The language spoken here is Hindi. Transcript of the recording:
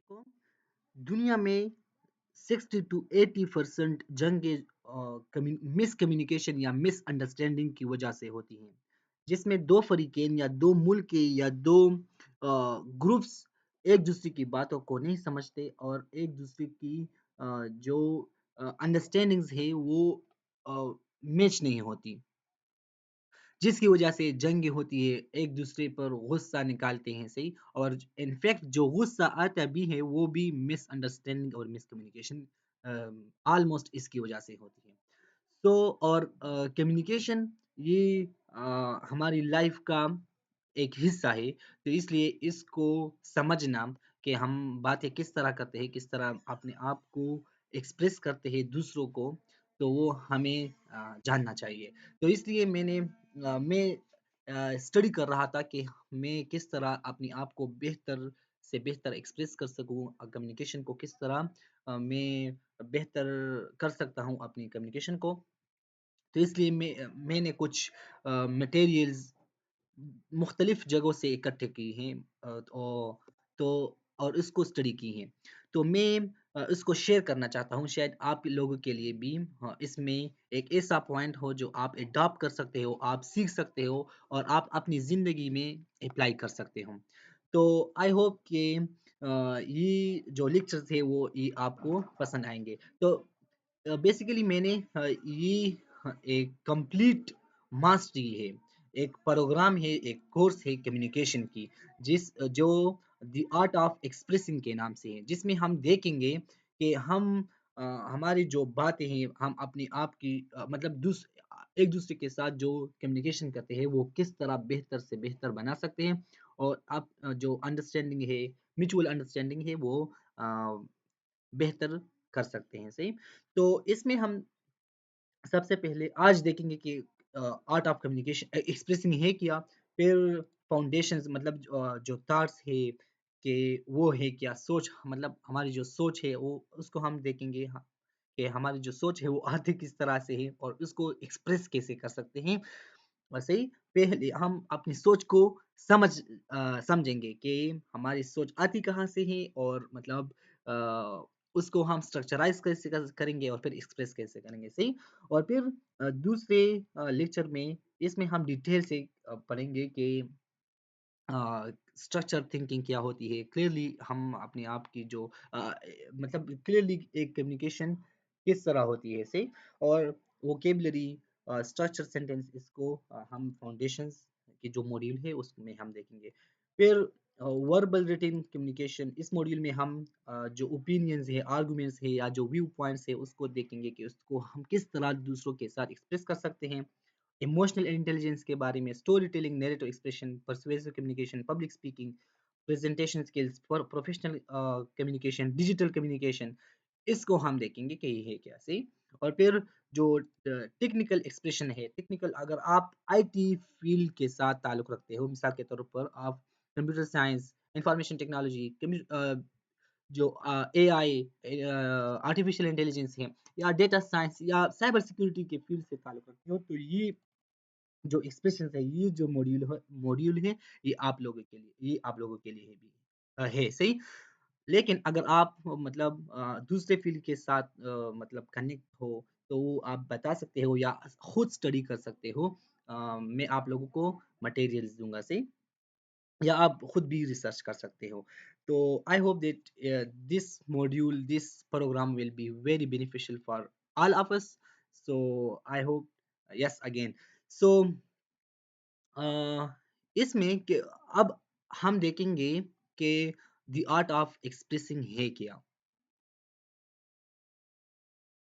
को दुनिया में 60 टू 80% जंगें मिसकम्युनिकेशन या मिसअंडरस्टैंडिंग की वजह से होती हैं, जिसमें दो फरीकें या दो मुल्क या दो ग्रुप्स एक दूसरे की बातों को नहीं समझते और एक दूसरे की जो अंडरस्टैंडिंग्स है वो मैच नहीं होती, जिसकी वजह से जंग होती है, एक दूसरे पर गुस्सा निकालते हैं सही। और इनफैक्ट जो गुस्सा आता भी है वो भी मिसअंडरस्टैंडिंग और मिसकम्युनिकेशन ऑलमोस्ट इसकी वजह से होती है। तो और कम्युनिकेशन ये हमारी लाइफ का एक हिस्सा है, तो इसलिए इसको समझना कि हम बातें किस तरह करते हैं, किस तरह अपने आप को एक्सप्रेस करते हैं दूसरों को, तो वो हमें जानना चाहिए। तो इसलिए मैं स्टडी कर रहा था कि मैं किस तरह अपने आप को बेहतर से बेहतर एक्सप्रेस कर सकूँ, कम्युनिकेशन को किस तरह मैं बेहतर कर सकता हूँ अपनी कम्युनिकेशन को। तो इसलिए मैंने कुछ मटेरियल्स मुख्तलिफ जगहों से इकट्ठे की हैं, तो और इसको स्टडी की हैं। तो मैं इसको शेयर करना चाहता हूँ, शायद आप लोगों के लिए भी इसमें एक ऐसा पॉइंट हो जो आप अडॉप्ट कर सकते हो, आप सीख सकते हो और आप अपनी ज़िंदगी में अप्लाई कर सकते हो। तो आई होप कि ये जो लेक्चर्स है वो ये आपको पसंद आएँगे। तो बेसिकली मैंने ये एक कंप्लीट मास्टरी है, एक प्रोग्राम है, एक कोर्स है कम्युनिकेशन की, जो द आर्ट ऑफ एक्सप्रेसिंग के नाम से है, जिसमें हम देखेंगे कि हमारी जो बातें हैं, हम अपने आप की मतलब एक दूसरे के साथ जो कम्युनिकेशन करते हैं वो किस तरह बेहतर से बेहतर बना सकते हैं और आप जो अंडरस्टैंडिंग है, म्यूचुअल अंडरस्टैंडिंग है वो अ, बेहतर कर सकते हैं, सही। तो इसमें हम सबसे पहले आज देखेंगे कि आर्ट ऑफ कम्युनिकेशन एक्सप्रेसिंग है क्या, फिर फाउंडेशंस मतलब जो थॉट्स है कि वो है क्या, सोच मतलब हमारी जो सोच है वो उसको हम देखेंगे, कि हमारी जो सोच है वो आती किस तरह से है और उसको एक्सप्रेस कैसे कर सकते हैं। वैसे ही पहले हम अपनी सोच को समझेंगे कि हमारी सोच आती कहाँ से है और मतलब उसको हम स्ट्रक्चराइज़ कैसे करेंगे और फिर एक्सप्रेस कैसे करेंगे, सही? और फिर दूसरे लेक्चर में इसमें हम डिटेल से पढ़ेंगे कि स्ट्रक्चर थिंकिंग क्या होती है, क्लियरली हम अपने आप की जो मतलब क्लियरली एक कम्युनिकेशन किस तरह होती है, सही। और वोकेबलरी, स्ट्रक्चर सेंटेंस, इसको हम फाउंडेशंस की जो मॉड्यूल है उसमें हम देखेंगे। फिर वर्बल रिटन कम्युनिकेशन, इस मॉड्यूल में हम जो ओपिनियंस है, आर्गुमेंट्स है या जो व्यू पॉइंट्स है उसको देखेंगे कि उसको हम किस तरह दूसरों के साथ एक्सप्रेस कर सकते हैं। इमोशनल इंटेलिजेंस के बारे में, story telling, narrative expression, persuasive communication, public speaking, presentation skills, for professional communication, digital communication, इसको हम देखेंगे कि ये है क्या, सही। और फिर जो टेक्निकल एक्सप्रेशन है, टेक्निकल अगर आप आईटी फील्ड के साथ ताल्लुक रखते हो, मिसाल के तौर पर आप कंप्यूटर साइंस, इंफॉर्मेशन टेक्नोलॉजी, जो एआई, आर्टिफिशियल इंटेलिजेंस है या डेटा साइंस या साइबर सिक्योरिटी के फील्ड से ताल्लुक रखते हो, तो ये जो एक्सप्रेशंस है, ये जो मॉड्यूल है, ये आप लोगों के लिए है भी है, सही। लेकिन अगर आप मतलब दूसरे फील्ड के साथ मतलब कनेक्ट हो, तो वो आप बता सकते हो या खुद स्टडी कर सकते हो। मैं आप लोगों को मटेरियल्स दूँगा, सही। या आप खुद भी रिसर्च कर सकते हो। तो I hope that this programme will be very beneficial for all of us. So I hope, yes again. So uh, इसमें कि अब हम देखेंगे कि द आर्ट ऑफ एक्सप्रेसिंग है क्या?